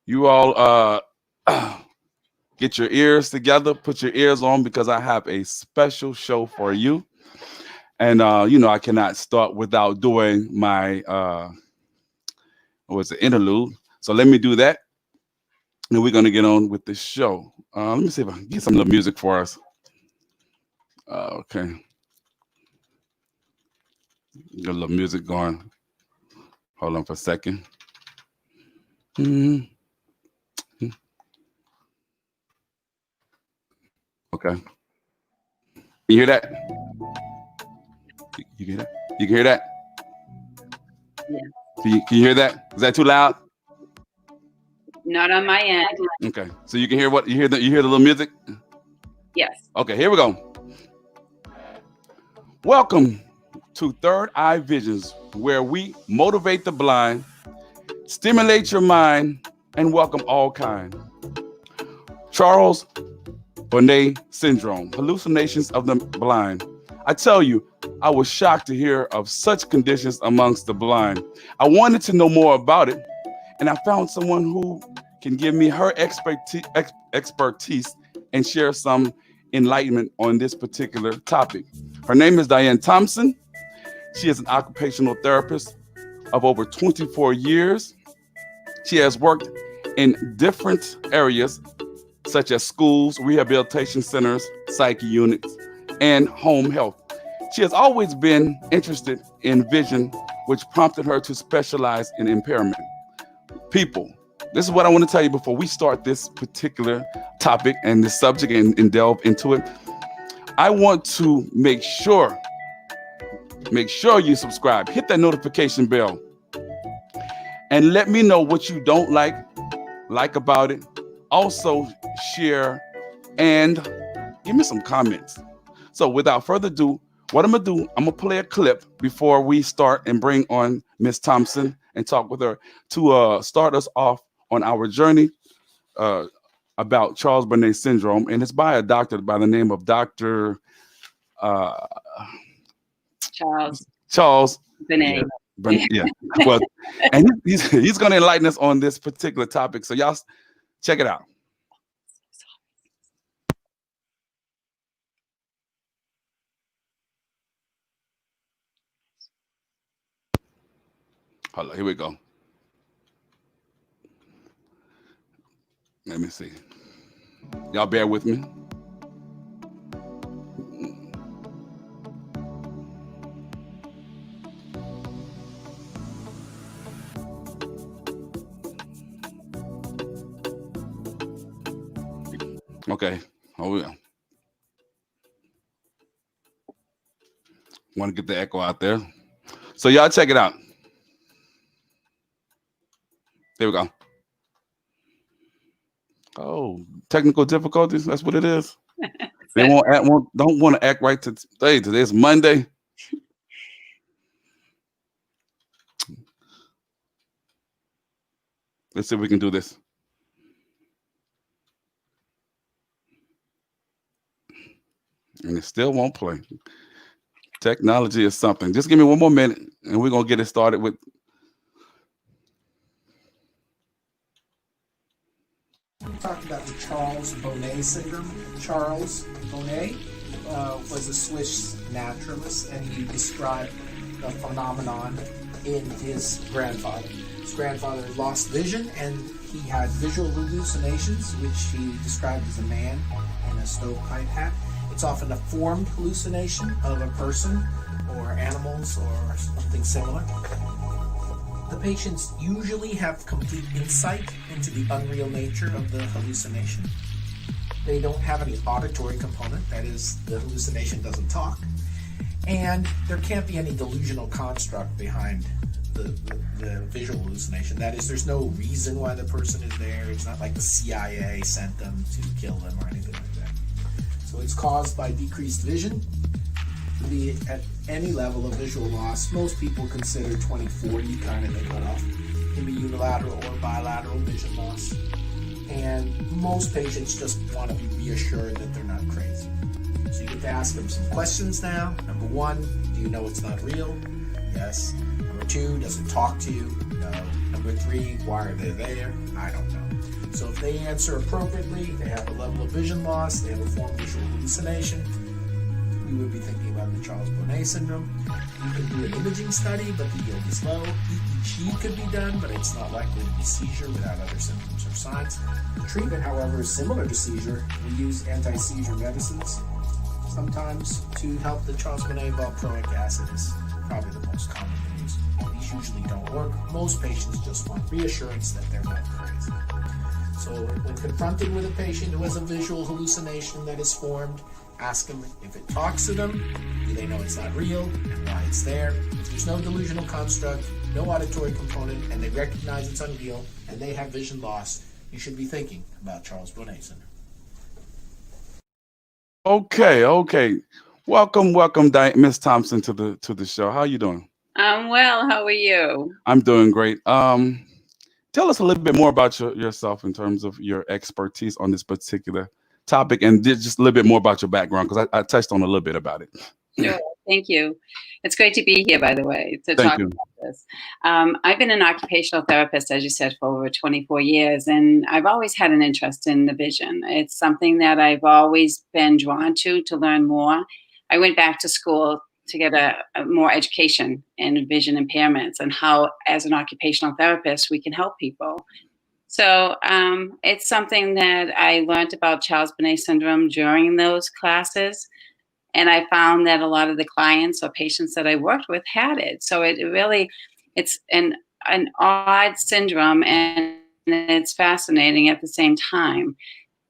You all get your ears together, put your ears on because I have a special show for you. And I cannot start without doing my what's the interlude. So let me do that, and we're gonna get on with the show. Let me see if I can get some little music for us. Okay, get a little music going. Hold on for a second. Mhm. Okay, you hear that? You hear that? You can hear that? Yeah. Can you hear that? Is that too loud? Not on my end. Okay, so you can hear what you hear. You hear the little music. Yes. Okay, here we go. Welcome to Third Eye Visions, where we motivate the blind, stimulate your mind, and welcome all kind. Charles Bonnet syndrome, hallucinations of the blind. I tell you, I was shocked to hear of such conditions amongst the blind. I wanted to know more about it, and I found someone who can give me her expertise and share some enlightenment on this particular topic. Her name is Diane Thompson. She is an occupational therapist of over 24 years. She has worked in different areas such as schools, rehabilitation centers, psyche units, and home health. She has always been interested in vision, which prompted her to specialize in impairment. People, this is what I want to tell you before we start this particular topic and this subject and delve into it. I want to make sure you subscribe, hit that notification bell, and let me know what you don't like about it. Also share and give me some comments. So without further ado, what I'm gonna do, I'm gonna play a clip before we start and bring on Miss Thompson and talk with her to start us off on our journey uh, about Charles Bonnet syndrome, and it's by a doctor by the name of Dr. Uh, Charles Charles. Yeah, Bonnet. yeah. Well, and he's going to enlighten us on this particular topic. So y'all check it out. Hold on, here we go. Let me see. Y'all bear with me. Okay. Oh yeah. Want to get the echo out there. So y'all check it out. Here we go. Oh, technical difficulties. That's what it is. They don't want to act right today. Today's Monday. Let's see if we can do this. And it still won't play. Technology is something. Just give me one more minute, and we're gonna get it started with. We talked about the Charles Bonnet syndrome. Charles Bonnet was a Swiss naturalist, and he described the phenomenon in his grandfather. His grandfather lost vision, and he had visual hallucinations, which he described as a man in a stovepipe hat. It's often a formed hallucination of a person or animals or something similar. The patients usually have complete insight into the unreal nature of the hallucination. They don't have any auditory component, that is, the hallucination doesn't talk. And there can't be any delusional construct behind the visual hallucination. That is, there's no reason why the person is there. It's not like the CIA sent them to kill them or anything like that. So it's caused by decreased vision. To be at any level of visual loss, most people consider 20/40 kind of the cutoff. It can be unilateral or bilateral vision loss. And most patients just want to be reassured that they're not crazy. So you get to ask them some questions now. Number one, do you know it's not real? Yes. Number two, does it talk to you? No. Number or 3. Why are they there? I don't know. So if they answer appropriately, they have a level of vision loss, they have a form of visual hallucination, we would be thinking about the Charles Bonnet syndrome. You can do an imaging study, but the yield is low. EEG could be done, but it's not likely to be seizure without other symptoms or signs. The treatment, however, is similar to seizure. We use anti-seizure medicines sometimes to help the Charles Bonnet. Valproic acid is probably the most common used. These usually don't work. Most patients just want reassurance that they're not crazy. So when confronted with a patient who has a visual hallucination that is formed, ask them if it talks to them, do they know it's not real, and why it's there. If there's no delusional construct, no auditory component, and they recognize it's unreal, and they have vision loss, you should be thinking about Charles Bonnet syndrome. Okay. Welcome, Miss Thompson to the show. How you doing? I'm well. How are you? I'm doing great. Tell us a little bit more about yourself in terms of your expertise on this particular topic, and just a little bit more about your background, because I touched on a little bit about it. Sure. Thank you. It's great to be here, by the way, to Thank talk you. about this. I've been an occupational therapist, as you said, for over 24 years, and I've always had an interest in the vision. It's something that I've always been drawn to learn more. I went back to school to get a more education in vision impairments and how, as an occupational therapist, we can help people. So it's something that I learned about Charles Bonnet syndrome during those classes. And I found that a lot of the clients or patients that I worked with had it. So it really, it's an odd syndrome, and it's fascinating at the same time.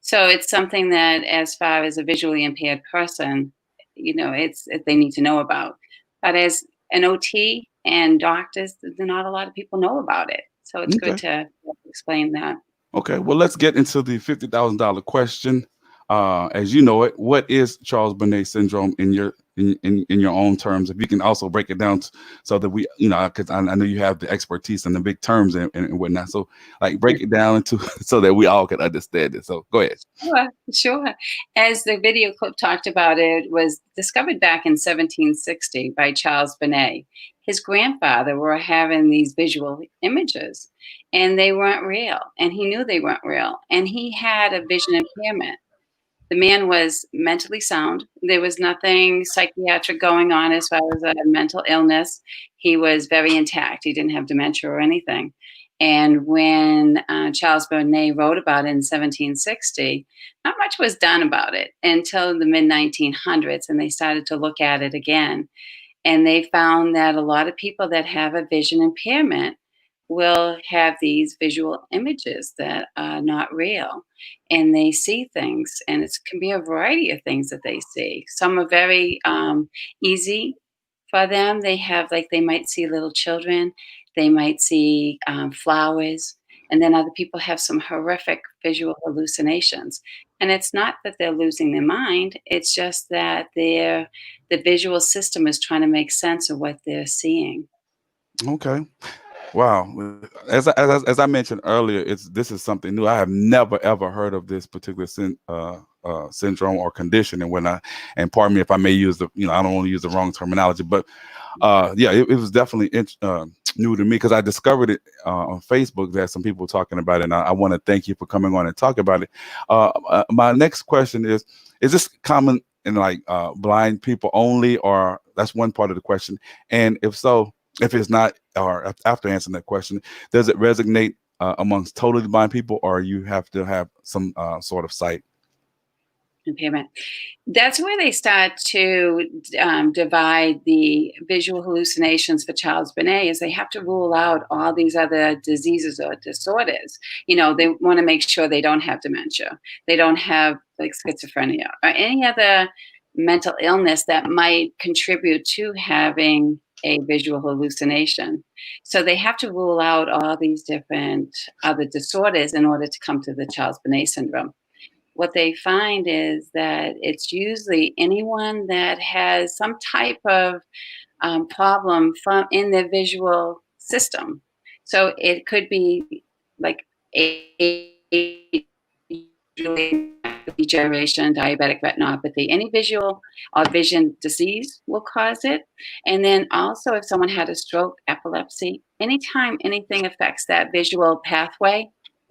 So it's something that, as far as a visually impaired person, they need to know about. But as an OT and doctors, not a lot of people know about it. So it's good Okay. to explain that. Okay. Well, let's get into the $50,000 question. As you know it, what is Charles Bonnet syndrome in your own terms? If you can also break it down so that we, because I know you have the expertise and the big terms and whatnot. So, like, break it down into so that we all can understand it. So, go ahead. Sure. As the video clip talked about, it was discovered back in 1760 by Charles Bonnet. His grandfather were having these visual images, and they weren't real, and he knew they weren't real, and he had a vision impairment. The man was mentally sound. There was nothing psychiatric going on as far as a mental illness. He was very intact. He didn't have dementia or anything. And when Charles Bonnet wrote about it in 1760, not much was done about it until the mid 1900s, and they started to look at it again. And they found that a lot of people that have a vision impairment will have these visual images that are not real, and they see things, and it can be a variety of things that they see. Some are very easy for them. They have, like, they might see little children, they might see flowers, and then other people have some horrific visual hallucinations. And it's not that they're losing their mind, it's just that the visual system is trying to make sense of what they're seeing. Okay. Wow. As I mentioned earlier, this is something new. I have never ever heard of this particular syndrome or condition. And pardon me if I may use I don't want to use the wrong terminology, but yeah, it was definitely new to me, because I discovered it on Facebook that some people were talking about it. And I want to thank you for coming on and talk about it. My next question is this common in, like, blind people only, or that's one part of the question? And if so, if it's not, or after answering that question, does it resonate amongst totally blind people, or you have to have some sort of sight? Impairment. That's where they start to divide the visual hallucinations for Charles Bonnet, is they have to rule out all these other diseases or disorders. They want to make sure they don't have dementia, they don't have, like, schizophrenia or any other mental illness that might contribute to having a visual hallucination. So they have to rule out all these different other disorders in order to come to the Charles Bonnet syndrome. What they find is that it's usually anyone that has some type of problem from in their visual system. So it could be like a degeneration, diabetic retinopathy, any visual or vision disease will cause it. And then also if someone had a stroke, epilepsy, anytime anything affects that visual pathway,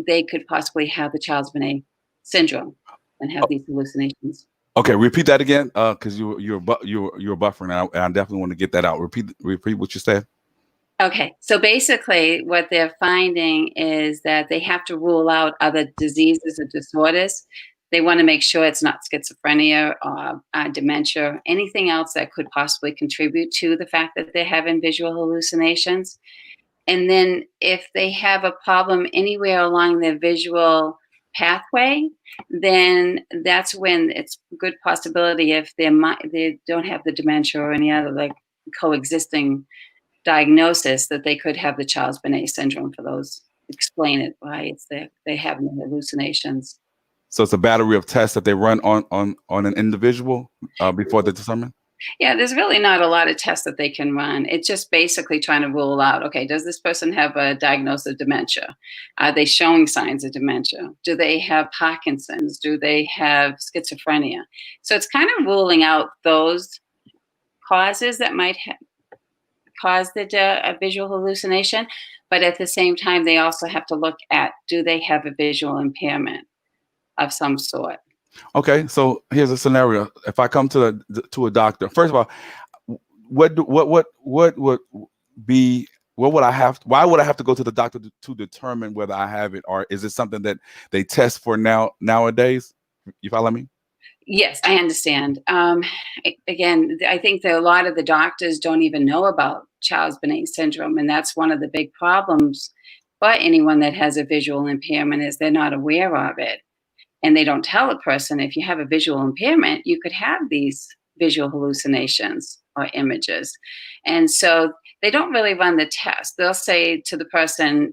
they could possibly have the Charles-Bonnet syndrome and have these hallucinations. Okay, repeat that again, because you're buffering, and I definitely want to get that out. Repeat what you said. Okay, so basically what they're finding is that they have to rule out other diseases or disorders. They want to make sure it's not schizophrenia or dementia, anything else that could possibly contribute to the fact that they're having visual hallucinations. And then if they have a problem anywhere along their visual pathway, then that's when it's a good possibility if they don't have the dementia or any other like coexisting diagnosis that they could have the Charles-Bonnet syndrome. For those, explain it why it's they have the hallucinations. So it's a battery of tests that they run on an individual before they determine. Yeah, there's really not a lot of tests that they can run. It's just basically trying to rule out, okay, does this person have a diagnosis of dementia? Are they showing signs of dementia? Do they have Parkinson's? Do they have schizophrenia? So it's kind of ruling out those causes that might cause a visual hallucination. But at the same time, they also have to look at, do they have a visual impairment of some sort? Okay, so here's a scenario. If I come to a doctor, first of all, what would be, what would I have? Why would I have to go to the doctor to determine whether I have it, or is it something that they test for nowadays? You follow me? Yes, I understand. Again, I think that a lot of the doctors don't even know about Charles-Bonnet syndrome, and that's one of the big problems for anyone that has a visual impairment is they're not aware of it. And they don't tell a person, if you have a visual impairment, you could have these visual hallucinations or images. And so they don't really run the test. They'll say to the person,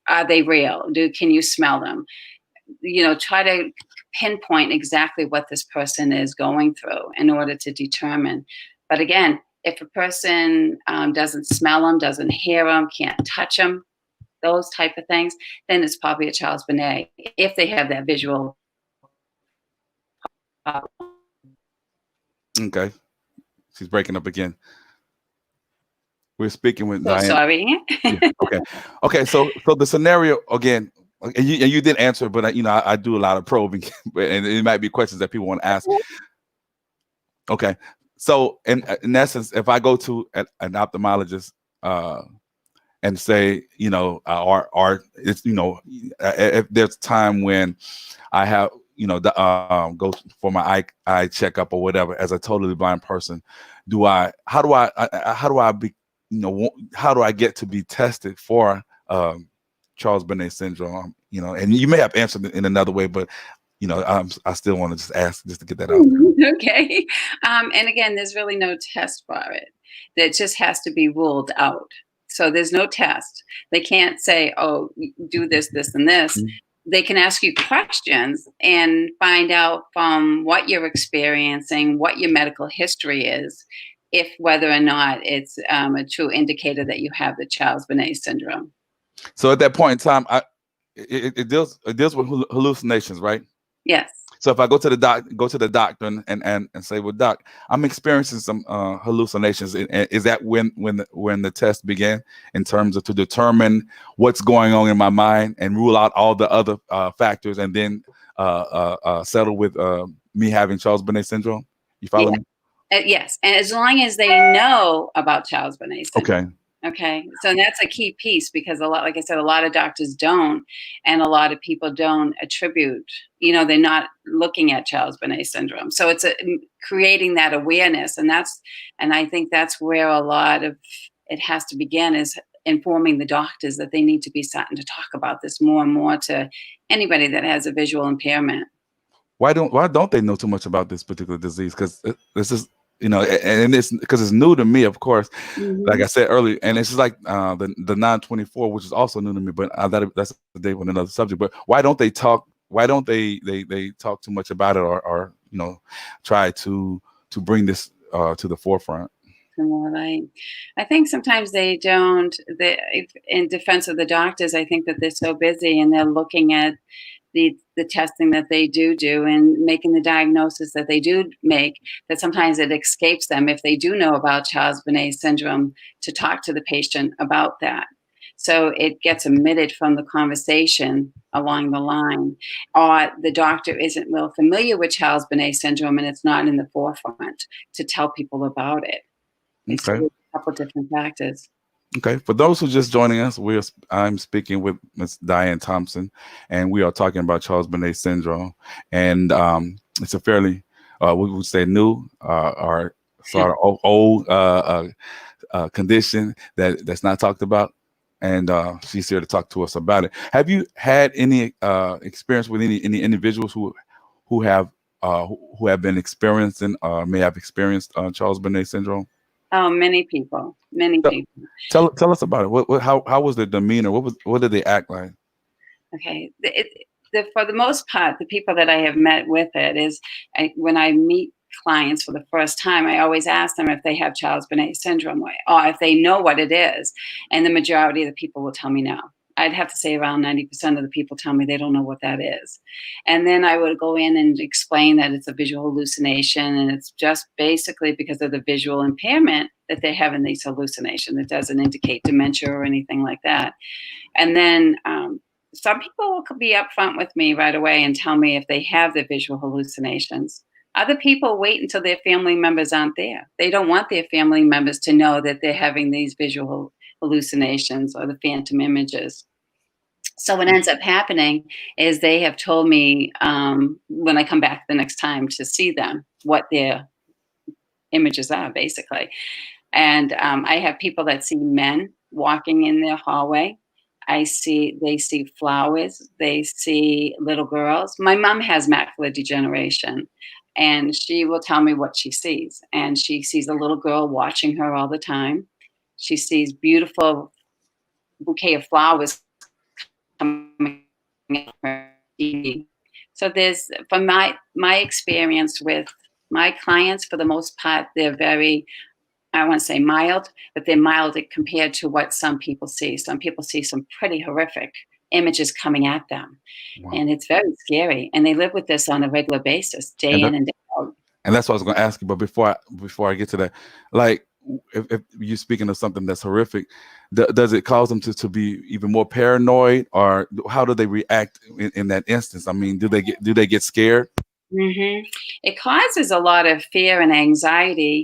are they real? Can you smell them? Try to pinpoint exactly what this person is going through in order to determine. But again, if a person doesn't smell them, doesn't hear them, can't touch them, those type of things, then it's probably a Charles-Bonnet if they have that visual problem. Okay, she's breaking up again. We're speaking with So Diane. sorry. Yeah, okay. So the scenario again, and you did answer, but I do a lot of probing, and it might be questions that people want to ask. Okay, so in essence, if I go to an ophthalmologist and say, or it's if there's time when I have go for my eye checkup or whatever as a totally blind person, how do I get to be tested for Charles-Bonnet syndrome? And you may have answered it in another way, but I still want to just ask just to get that out there. Okay. And again, there's really no test for it. That just has to be ruled out. So there's no test. They can't say, oh, do this, this, and this. Mhm. They can ask you questions and find out from what you're experiencing, what your medical history is, if whether or not it's a true indicator that you have the Charles-Bonnet syndrome. So at that point in time, it deals with hallucinations, right? Yes. So if I go to the doctor and say, well, doc, I'm experiencing some hallucinations, is that when the test began in terms of to determine what's going on in my mind and rule out all the other factors and then settle with me having Charles-Bonnet syndrome? You follow me? Yes, and as long as they know about Charles-Bonnet syndrome. Okay. Okay, so that's a key piece because like I said, a lot of doctors don't, and a lot of people don't attribute. They're not looking at Charles-Bonnet syndrome. So it's creating that awareness, and I think that's where a lot of it has to begin is informing the doctors that they need to be starting to talk about this more and more to anybody that has a visual impairment. Why don't they know too much about this particular disease? Because this is. And it's because it's new to me, of course, like I said earlier, and it's just like the 924, which is also new to me, but that's a day on another subject. But why don't they talk? Why don't they talk too much about it, or try to bring this to the forefront? Right. I think sometimes they don't. In defense of the doctors, I think that they're so busy and they're looking at the the testing that they do and making the diagnosis that they do make, that sometimes it escapes them if they do know about Charles-Bonnet syndrome to talk to the patient about that. So it gets omitted from the conversation along the line, or the doctor isn't real familiar with Charles-Bonnet syndrome and it's not in the forefront to tell people about it. So Okay. there's a couple different factors. Okay. For those who just joining us, I'm speaking with Ms. Diane Thompson, and we are talking about Charles-Bonnet syndrome, and it's a fairly, we would say, new or sort of old condition that's not talked about, and she's here to talk to us about it. Have you had any experience with any individuals who have who have been experiencing may have experienced Charles-Bonnet syndrome? Oh, many people, many Tell, people. tell us about it. How was the demeanor? What did they act like? Okay. For the most part, the people that I have met with it is when I meet clients for the first time, I always ask them if they have Charles-Bonnet syndrome or if they know what it is. And the majority of the people will tell me no. I'd have to say around 90% of the people tell me they don't know what that is. And then I would go in and explain that it's a visual hallucination and it's just basically because of the visual impairment that they have in these hallucinations. It doesn't indicate dementia or anything like that. And then some people could be upfront with me right away and tell me if they have the visual hallucinations. Other people wait until their family members aren't there. They don't want their family members to know that they're having these visual hallucinations or the phantom images. So what ends up happening is they have told me when I come back the next time to see them what their images are, basically. And I have people that see men walking in their hallway. They see flowers. They see little girls. My mom has macular degeneration, and she will tell me what she sees. And she sees a little girl watching her all the time. She sees beautiful bouquet of flowers coming her TV. So there's, from my experience with my clients, for the most part, they're very, I want to say mild, but they're mild compared to what some people see. Some people see some pretty horrific images coming at them, Wow. and it's very scary. And they live with this on a regular basis, day And in and day out. and that's what I was going to ask you. But before I get to that, like if you're speaking of something that's horrific, does it cause them to be even more paranoid, or how do they react in that instance? I mean, do they get scared? It causes a lot of fear and anxiety.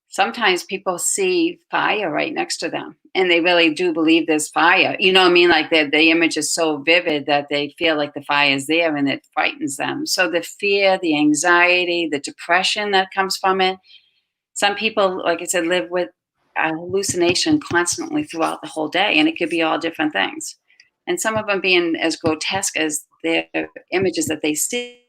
Sometimes people see fire right next to them and they really do believe there's fire. You know what I mean? Like the image is so vivid that they feel like the fire is there and it frightens them. So the fear, the anxiety, the depression that comes from it. Some people, like I said, live with a hallucination constantly throughout the whole day, and it could be all different things. And some of them being as grotesque as their images that they see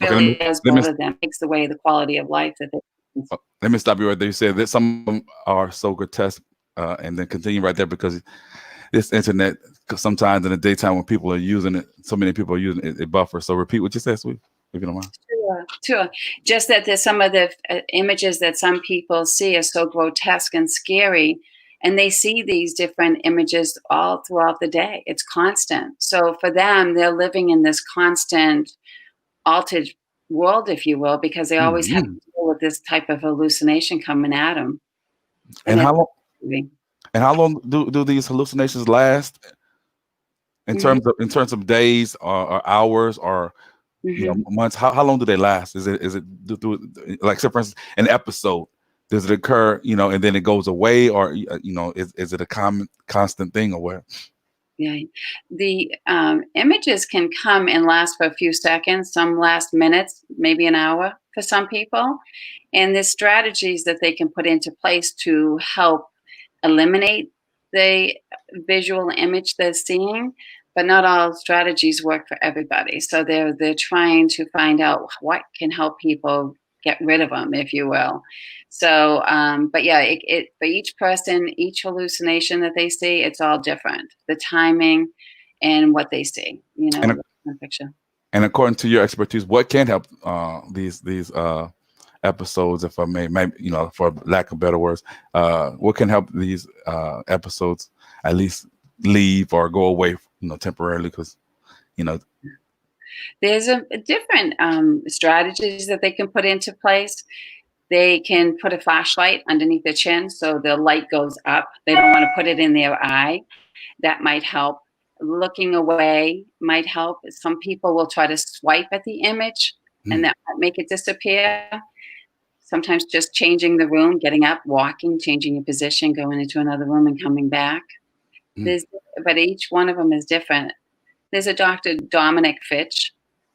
Okay, really does let me bother them, takes away the quality of life that they. let me stop you right there. You said that some of them are so grotesque, and then continue right there, because this internet, sometimes in the daytime when people are using it, so many people are using it, it buffers. So repeat what you said, sweet, if you don't mind. Sure. Just that there's some of the images that some people see are so grotesque and scary, and they see these different images all throughout the day. It's constant. So for them, they're living in this constant altered world, if you will, because they always have to Mhm. deal with this type of hallucination coming at them. And And how long? it's And how long do these hallucinations last? Mhm, In terms of days, or hours, or mhm. months? How long do they last? Is it like, say for instance, an episode? Does it occur, and then it goes away, or is it a common constant thing, or what? Yeah. The images can come and last for a few seconds, some last minutes, maybe an hour for some people. And there's strategies that they can put into place to help eliminate the visual image they're seeing, but not all strategies work for everybody. So they're trying to find out what can help people get rid of them, if you will. So, but yeah, it for each person, each hallucination that they see, it's all different. The timing and what they see, And the picture. and according to your expertise, what can help these episodes, if I may, for lack of better words, what can help these episodes at least leave or go away, temporarily because you know. There's a different strategies that they can put into place. They can put a flashlight underneath their chin so the light goes up. They don't want to put it in their eye. That might help. Looking away might help. Some people will try to swipe at the image and that might make it disappear. Sometimes just changing the room, getting up, walking, changing your position, going into another room and coming back. But each one of them is different. There's a Dr. Dominic Fitch.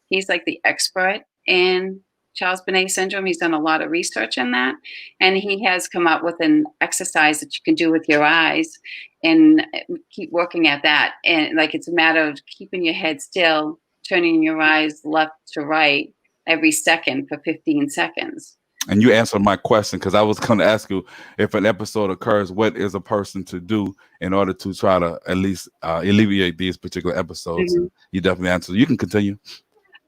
He's like the expert in Charles Bonnet syndrome. He's done a lot of research in that. And he has come up with an exercise that you can do with your eyes and keep working at that. And like it's a matter of keeping your head still, turning your eyes left to right every second for 15 seconds. And you answered my question because I was going to ask you if an episode occurs, what is a person to do in order to try to at least alleviate these particular episodes? You definitely answered. You can continue.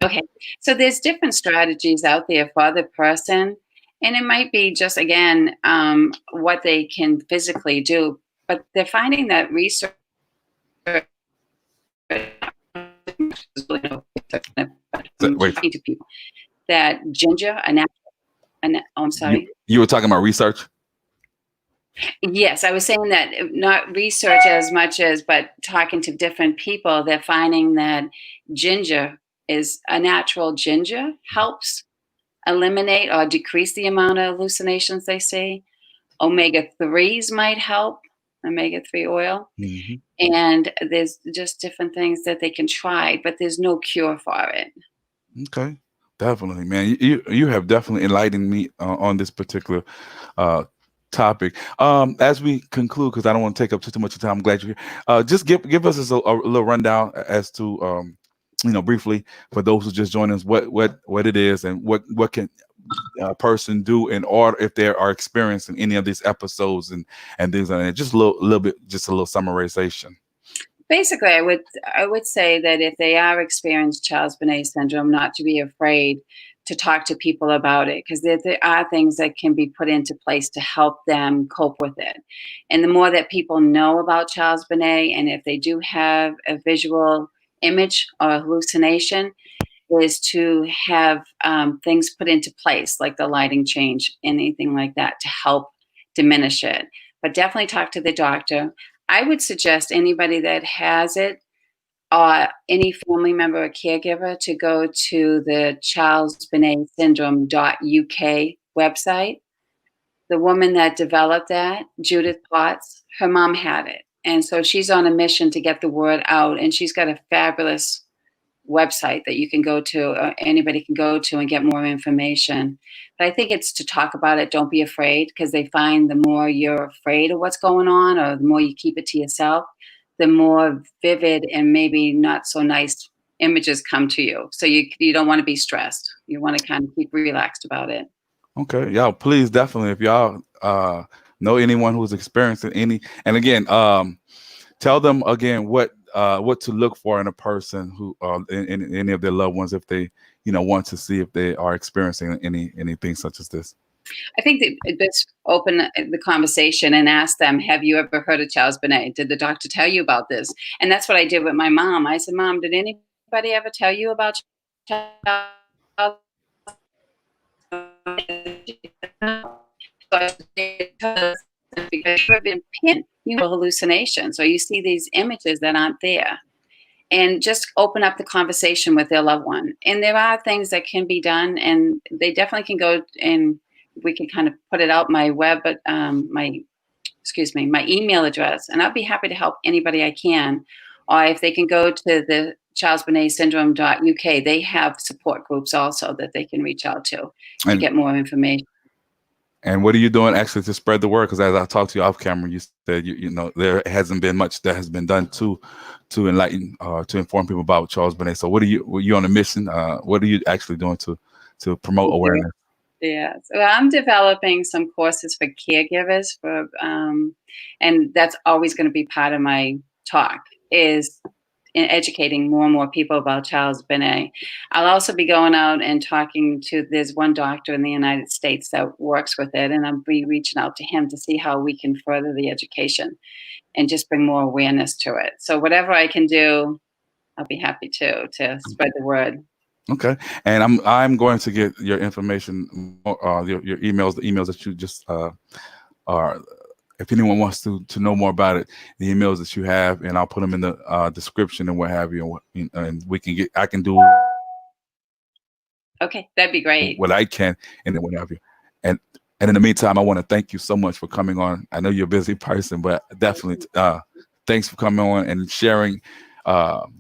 Okay. So there's different strategies out there for the person. And it might be just, again, what they can physically do. But they're finding that research to people that ginger, I'm sorry. You were talking about research? Yes, I was saying that not research as much as, but talking to different people, they're finding that ginger is a natural ginger helps eliminate or decrease the amount of hallucinations they see. Omega-3s might help, omega-3 oil. And there's just different things that they can try, but there's no cure for it. Okay. Definitely, man. You have definitely enlightened me on this particular topic. As we conclude, because I don't want to take up too much of time, I'm glad you're here. Just give us a little rundown as to briefly for those who just joined us, what it is and what can a person do in order if they are experiencing any of these episodes and things like that. Just a little bit, just a little summarization. Basically, I would say that if they are experiencing Charles Bonnet syndrome, not to be afraid to talk to people about it, because there are things that can be put into place to help them cope with it. And the more that people know about Charles Bonnet, and if they do have a visual image or hallucination, is to have things put into place, like the lighting change, anything like that, to help diminish it. But definitely talk to the doctor. I would suggest anybody that has it, any family member or caregiver, to go to the charlesbonnetsyndrome.uk website. The woman that developed that, Judith Potts, her mom had it. And so she's on a mission to get the word out. And she's got a fabulous website that you can go to, anybody can go to and get more information. But I think it's to talk about it. Don't be afraid, because they find the more you're afraid of what's going on, or the more you keep it to yourself, the more vivid and maybe not so nice images come to you. So you don't want to be stressed. You want to kind of keep relaxed about it. Okay, y'all, please, definitely, if y'all know anyone who's experiencing any, and again, tell them again what to look for in a person who in any of their loved ones, if they want to see if they are experiencing anything such as this. I think that let's open the conversation and ask them, have you ever heard of Charles Bonnet? Did the doctor tell you about this? And that's what I did with my mom. I said, Mom, did anybody ever tell you about Charles? Because you've been pinned, hallucinations, or you see these images that aren't there. And just open up the conversation with their loved one. And there are things that can be done, and they definitely can go, and we can kind of put it out my my email address, and I'll be happy to help anybody I can. Or if they can go to the charlesbonnetsyndrome.uk, they have support groups also that they can reach out to get more information. And what are you doing actually to spread the word? Because as I talked to you off camera, you said there hasn't been much that has been done to enlighten, to inform people about Charles Bonnet. So were you on a mission? What are you actually doing to promote awareness? Yeah, so I'm developing some courses for caregivers and that's always going to be part of my talk, is educating more and more people about Charles Bonnet. I'll also be going out and talking to, there's one doctor in the United States that works with it, and I'll be reaching out to him to see how we can further the education and just bring more awareness to it. So whatever I can do, I'll be happy to spread the word. Okay, and I'm going to get your information, your emails, the emails that you just are. If anyone wants to know more about it, the emails that you have, and I'll put them in the description and what have you, and we can I can do. Okay, that'd be great. What I can, and then what have you, and in the meantime, I want to thank you so much for coming on. I know you're a busy person, but definitely, thanks for coming on and sharing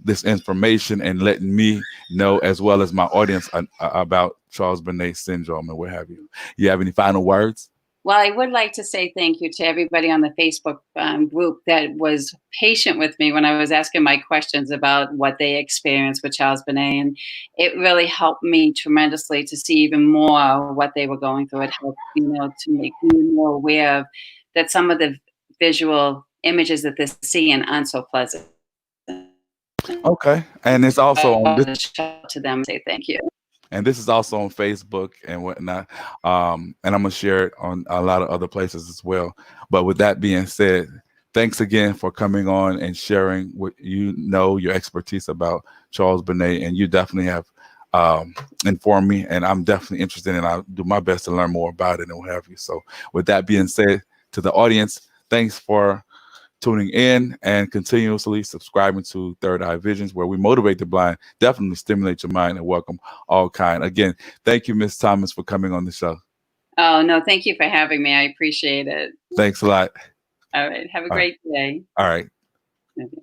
this information and letting me know, as well as my audience, about Charles Bonnet syndrome and what have you. You have any final words? Well, I would like to say thank you to everybody on the Facebook group that was patient with me when I was asking my questions about what they experienced with Charles Bonnet. And it really helped me tremendously to see even more what they were going through. It helped, to make me more aware of that some of the visual images that they're seeing aren't so pleasant. Okay. And it's also on this, to them, say thank you. and this is also on Facebook and whatnot. And I'm gonna share it on a lot of other places as well. But with that being said, thanks again for coming on and sharing what your expertise about Charles Bonnet, and you definitely have informed me, and I'm definitely interested, and I'll do my best to learn more about it and what have you. So with that being said, to the audience, thanks for tuning in and continuously subscribing to Third Eye Visions, where we motivate the blind, definitely stimulate your mind, and welcome all kind. Again, thank you, Ms. Thomas, for coming on the show. Oh, no, thank you for having me. I appreciate it. Thanks a lot. All right. Have a great day. All right. Okay.